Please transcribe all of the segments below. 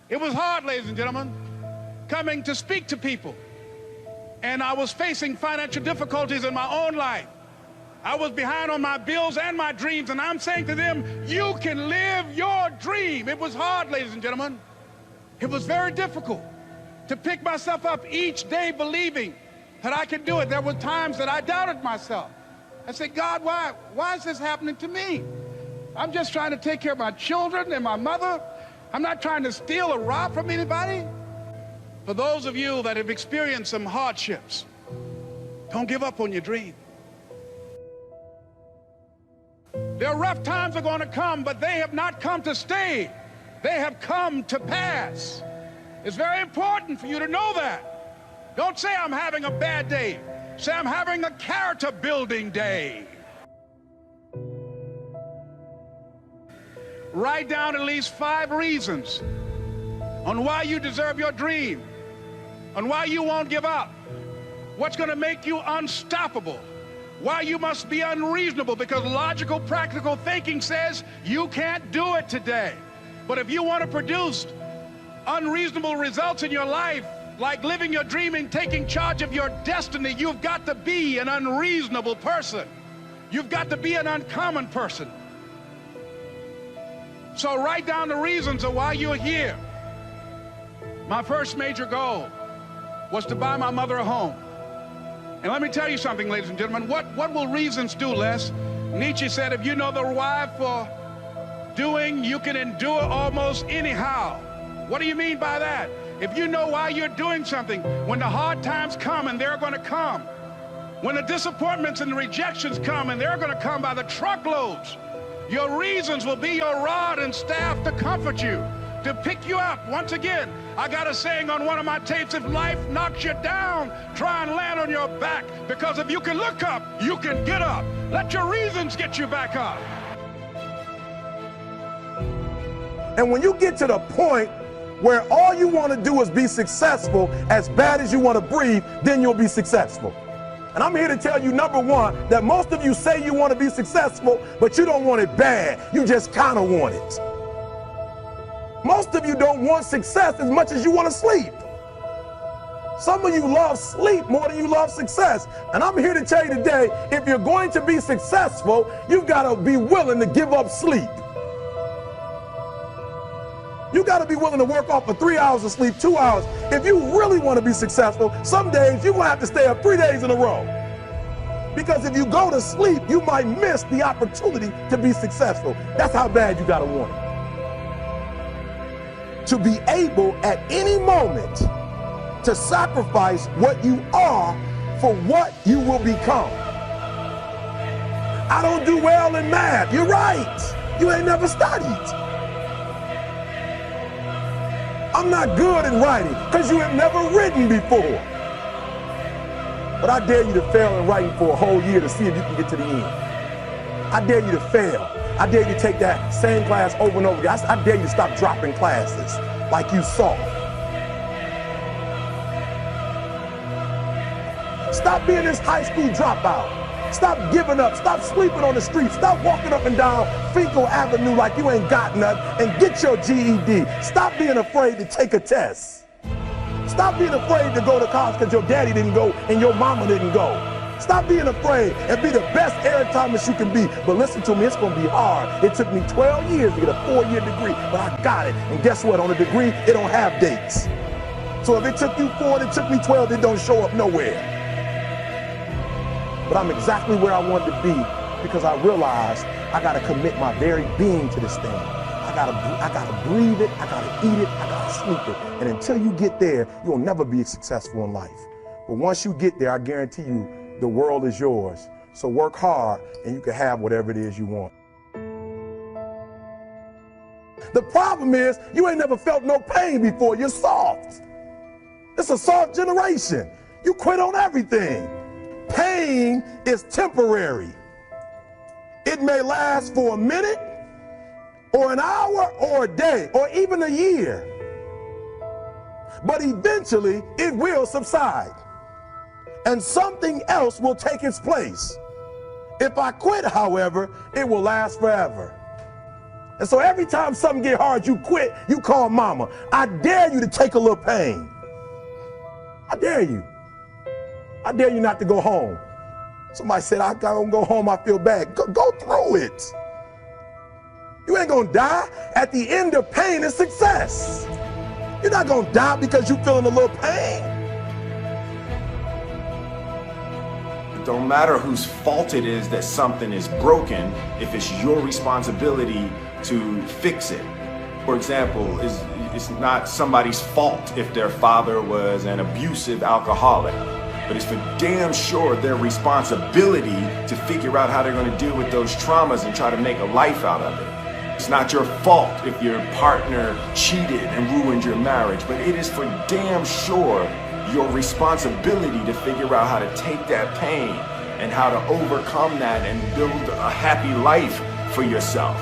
It was hard, ladies and gentlemen, coming to speak to people. And I was facing financial difficulties in my own life. I was behind on my bills and my dreams, and I'm saying to them, you can live your dream. It was hard, ladies and gentlemen. It was very difficult to pick myself up each day believing that I could do it. There were times that I doubted myself. I said, God, why is this happening to me? I'm just trying to take care of my children and my mother. I'm not trying to steal or rob from anybody. For those of you that have experienced some hardships, don't give up on your dream. There are rough times are going to come, but they have not come to stay. They have come to pass. It's very important for you to know that. Don't say I'm having a bad day. Say I'm having a character building day. Write down at least 5 reasons on why you deserve your dream, on why you won't give up, what's going to make you unstoppable, why you must be unreasonable, because logical, practical thinking says you can't do it today. But if you want to produce unreasonable results in your life, like living your dream and taking charge of your destiny, you've got to be an unreasonable person. You've got to be an uncommon person. So write down the reasons of why you're here. My first major goal was to buy my mother a home. And let me tell you something, ladies and gentlemen, what will reasons do, Les? Nietzsche said, if you know the why for doing, you can endure almost anyhow. What do you mean by that? If you know why you're doing something, when the hard times come, and they're going to come, when the disappointments and the rejections come, and they're going to come by the truckloads, your reasons will be your rod and staff to comfort you, to pick you up. Once again, I got a saying on one of my tapes, if life knocks you down, try and land on your back, because if you can look up, you can get up. Let your reasons get you back up. And when you get to the point where all you want to do is be successful, as bad as you want to breathe, then you'll be successful. And I'm here to tell you, number one, that most of you say you want to be successful, but you don't want it bad. You just kind of want it. Most of you don't want success as much as you want to sleep. Some of you love sleep more than you love success. And I'm here to tell you today, if you're going to be successful, you've got to be willing to give up sleep. You got to be willing to work off for 3 hours of sleep, 2 hours. If you really want to be successful, some days you're going to have to stay up 3 days in a row. Because if you go to sleep, you might miss the opportunity to be successful. That's how bad you got to want it. To be able at any moment to sacrifice what you are for what you will become. I don't do well in math. You're right. You ain't never studied. I'm not good in writing because you have never written before. But I dare you to fail in writing for a whole year to see if you can get to the end. I dare you to fail. I dare you to take that same class over and over again. I dare you to stop dropping classes like you saw. Stop being this high school dropout. Stop giving up. Stop sleeping on the street. Stop walking up and down Finkel Avenue like you ain't got nothing, and get your GED. Stop being afraid to take a test. Stop being afraid to go to college because your daddy didn't go and your mama didn't go. Stop being afraid and be the best Eric Thomas you can be. But listen to me, it's going to be hard. It took me 12 years to get a 4-year degree, but I got it. And guess what? On a degree, it don't have dates. So if it took you 4 and it took me 12, it don't show up nowhere. But I'm exactly where I wanted to be because I realized I got to commit my very being to this thing. I gotta breathe it, I gotta eat it, I gotta sleep it. And until you get there, you'll never be successful in life. But once you get there, I guarantee you, the world is yours. So work hard and you can have whatever it is you want. The problem is, you ain't never felt no pain before. You're soft. It's a soft generation. You quit on everything. Pain is temporary. It may last for a minute, or an hour, or a day, or even a year. But eventually, it will subside. And something else will take its place. If I quit, however, it will last forever. And so every time something get hard, you quit, you call mama. I dare you to take a little pain. I dare you. I dare you not to go home. Somebody said, I gotta go home, I feel bad. Go through it. You ain't gonna die. At the end of pain is success. You're not gonna die because you're feeling a little pain. It don't matter whose fault it is that something is broken if it's your responsibility to fix it. For example, it's not somebody's fault if their father was an abusive alcoholic, but it's for damn sure their responsibility to figure out how they're going to deal with those traumas and try to make a life out of it. It's not your fault if your partner cheated and ruined your marriage, but it is for damn sure your responsibility to figure out how to take that pain and how to overcome that and build a happy life for yourself.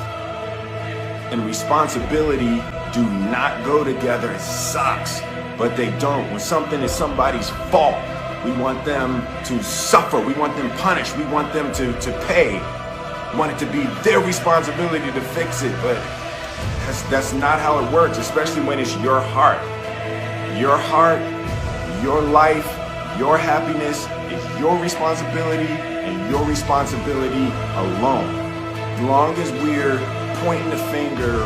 And responsibility do not go together. It sucks, but they don't. When something is somebody's fault, we want them to suffer. We want them punished. We want them to pay. We want it to be their responsibility to fix it, but that's not how it works, especially when it's your heart. Your heart, your life, your happiness is your responsibility and your responsibility alone. As long as we're pointing the finger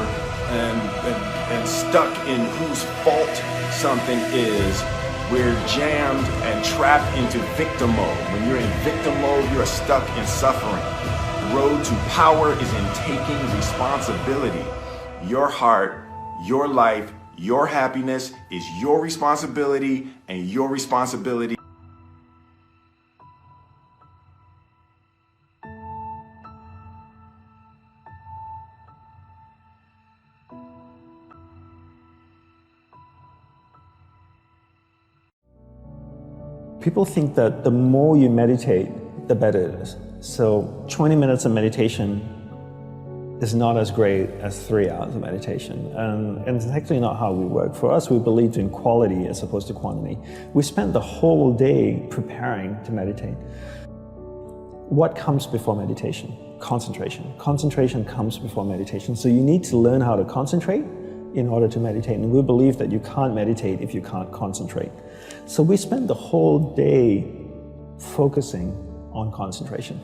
and stuck in whose fault something is, we're jammed and trapped into victim mode. When you're in victim mode, you're stuck in suffering. The road to power is in taking responsibility. Your heart, your life, your happiness is your responsibility and your responsibility. People think that the more you meditate, the better it is. So 20 minutes of meditation is not as great as 3 hours of meditation. And it's actually not how we work. For us, we believed in quality as opposed to quantity. We spent the whole day preparing to meditate. What comes before meditation? Concentration. Concentration comes before meditation. So you need to learn how to concentrate in order to meditate. And we believe that you can't meditate if you can't concentrate. So we spent the whole day focusing on concentration.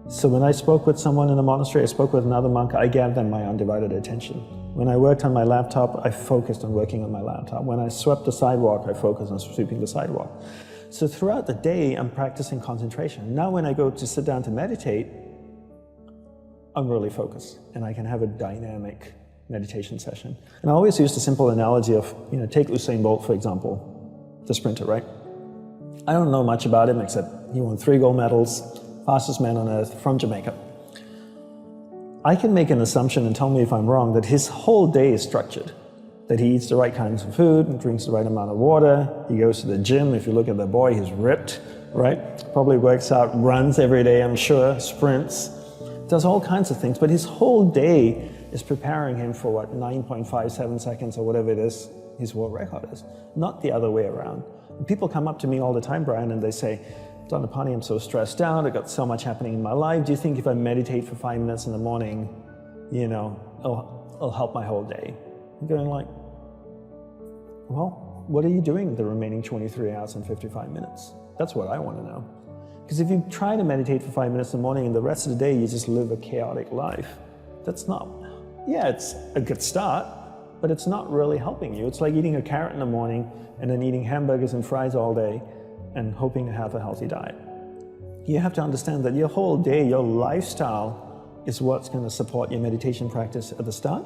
So when I spoke with someone in the monastery, I spoke with another monk, I gave them my undivided attention. When I worked on my laptop, I focused on working on my laptop. When I swept the sidewalk, I focused on sweeping the sidewalk. So throughout the day, I'm practicing concentration. Now when I go to sit down to meditate, I'm really focused and I can have a dynamic meditation session. And I always use the simple analogy of, take Usain Bolt, for example, the sprinter, right? I don't know much about him except he won 3 gold medals, fastest man on earth from Jamaica. I can make an assumption and tell me if I'm wrong that his whole day is structured, that he eats the right kinds of food and drinks the right amount of water. He goes to the gym. If you look at the boy, he's ripped, right? Probably works out, runs every day, I'm sure, sprints, does all kinds of things. But his whole day is preparing him for 9.57 seconds or whatever it is his world record is, not the other way around. And people come up to me all the time, Brian, and they say, Dhanapani, I'm so stressed out, I've got so much happening in my life. Do you think if I meditate for 5 minutes in the morning, it'll help my whole day? I'm going like, well, what are you doing the remaining 23 hours and 55 minutes? That's what I want to know. Because if you try to meditate for 5 minutes in the morning and the rest of the day you just live a chaotic life, that's not, it's a good start, but it's not really helping you. It's like eating a carrot in the morning and then eating hamburgers and fries all day and hoping to have a healthy diet. You have to understand that your whole day, your lifestyle is what's going to support your meditation practice at the start,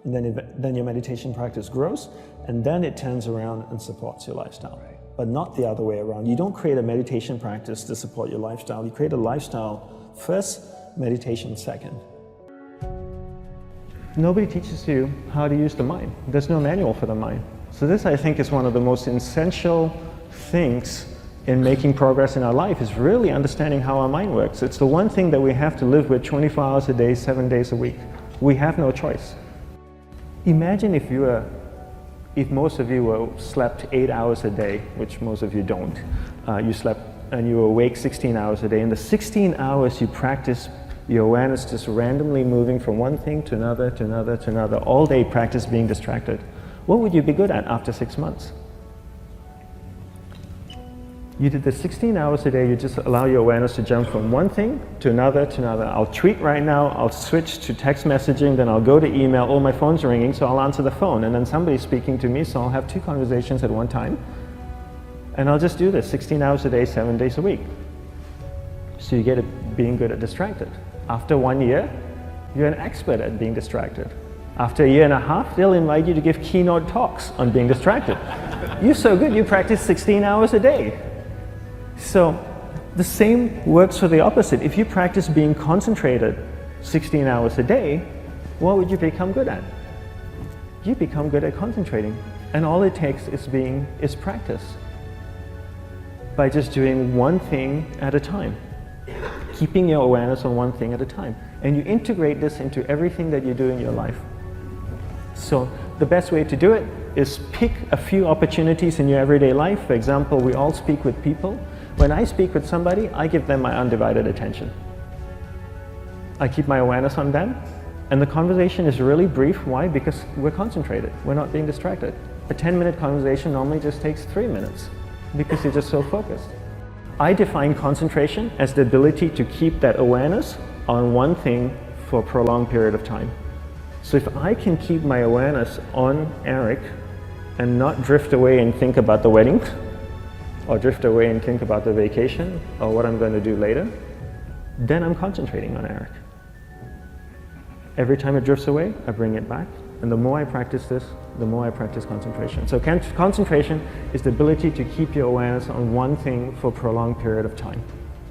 and then your meditation practice grows, and then it turns around and supports your lifestyle. Right. But not the other way around. You don't create a meditation practice to support your lifestyle. You create a lifestyle first, meditation second. Nobody teaches you how to use the mind. There's no manual for the mind. So this, I think, is one of the most essential things in making progress in our life, is really understanding how our mind works. It's the one thing that we have to live with 24 hours a day, 7 days a week. We have no choice. Imagine if most of you slept 8 hours a day, which most of you don't. You slept and you were awake 16 hours a day. In the 16 hours you practice Your awareness just randomly moving from one thing to another, to another, to another. All day practice being distracted. What would you be good at after 6 months? You did this 16 hours a day, you just allow your awareness to jump from one thing to another, to another. I'll tweet right now, I'll switch to text messaging, then I'll go to email, oh, my phone's ringing, so I'll answer the phone. And then somebody's speaking to me, so I'll have 2 conversations at one time. And I'll just do this 16 hours a day, 7 days a week. So you get it being good at distracted. After 1 year, you're an expert at being distracted. After a year and a half, they'll invite you to give keynote talks on being distracted. You're so good, you practice 16 hours a day. So the same works for the opposite. If you practice being concentrated 16 hours a day, what would you become good at? You become good at concentrating. And all it takes is practice. By just doing one thing at a time. Keeping your awareness on one thing at a time. And you integrate this into everything that you do in your life. So the best way to do it is pick a few opportunities in your everyday life. For example, we all speak with people. When I speak with somebody, I give them my undivided attention. I keep my awareness on them. And the conversation is really brief. Why? Because we're concentrated. We're not being distracted. A 10-minute conversation normally just takes 3 minutes because you're just so focused. I define concentration as the ability to keep that awareness on one thing for a prolonged period of time. So if I can keep my awareness on Eric and not drift away and think about the wedding, or drift away and think about the vacation, or what I'm going to do later, then I'm concentrating on Eric. Every time it drifts away, I bring it back. And the more I practice this, the more I practice concentration. So concentration is the ability to keep your awareness on one thing for a prolonged period of time.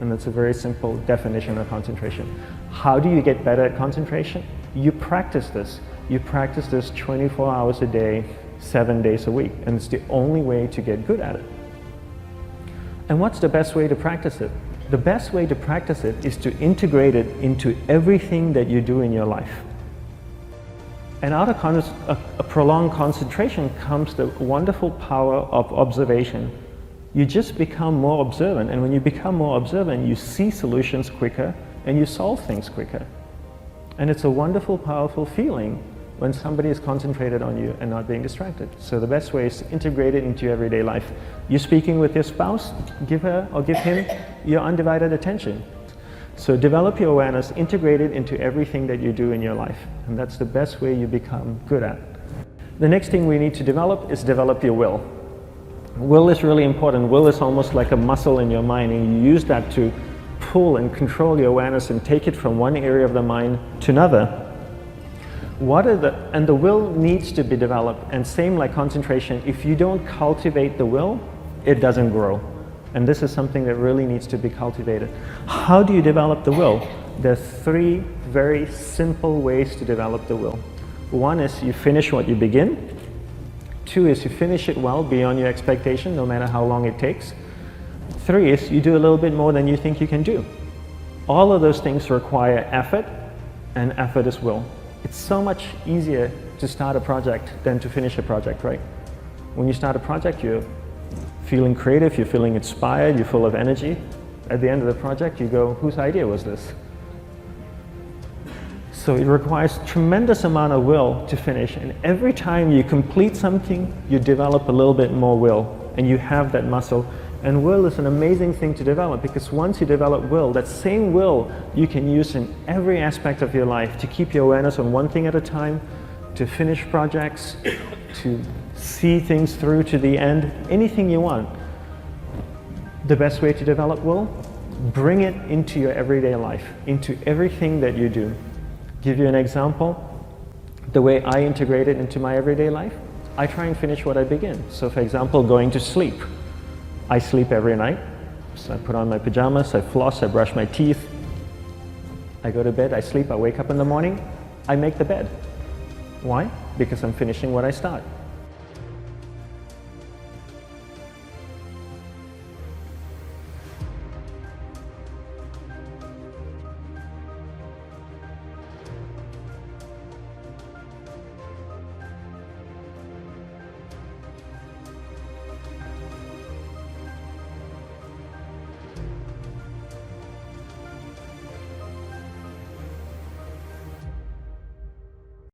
And that's a very simple definition of concentration. How do you get better at concentration? You practice this. You practice this 24 hours a day, 7 days a week. And it's the only way to get good at it. And what's the best way to practice it? The best way to practice it is to integrate it into everything that you do in your life. And out of a prolonged concentration comes the wonderful power of observation. You just become more observant, and when you become more observant, you see solutions quicker and you solve things quicker. And it's a wonderful, powerful feeling when somebody is concentrated on you and not being distracted. So the best way is to integrate it into your everyday life. You're speaking with your spouse, give her or give him your undivided attention. So develop your awareness, integrate it into everything that you do in your life. And that's the best way you become good at. The next thing we need to develop is develop your will. Will is really important. Will is almost like a muscle in your mind, and you use that to pull and control your awareness and take it from one area of the mind to another. And the will needs to be developed, and same like concentration, if you don't cultivate the will, it doesn't grow. And this is something that really needs to be cultivated. How do you develop the will? There's 3 very simple ways to develop the will. 1 is you finish what you begin. 2 is you finish it well beyond your expectation, no matter how long it takes. 3 is you do a little bit more than you think you can do. All of those things require effort, and effort is will. It's so much easier to start a project than to finish a project, right? When you start a project, you're feeling creative, you're feeling inspired, you're full of energy. At the end of the project, you go, whose idea was this? So it requires tremendous amount of will to finish, and every time you complete something, you develop a little bit more will, and you have that muscle. And will is an amazing thing to develop, because once you develop will, that same will you can use in every aspect of your life to keep your awareness on one thing at a time, to finish projects, to see things through to the end, anything you want. The best way to develop will, bring it into your everyday life, into everything that you do. Give you an example, the way I integrate it into my everyday life, I try and finish what I begin. So for example, going to sleep. I sleep every night, so I put on my pajamas, I floss, I brush my teeth, I go to bed, I sleep, I wake up in the morning, I make the bed. Why? Because I'm finishing what I start.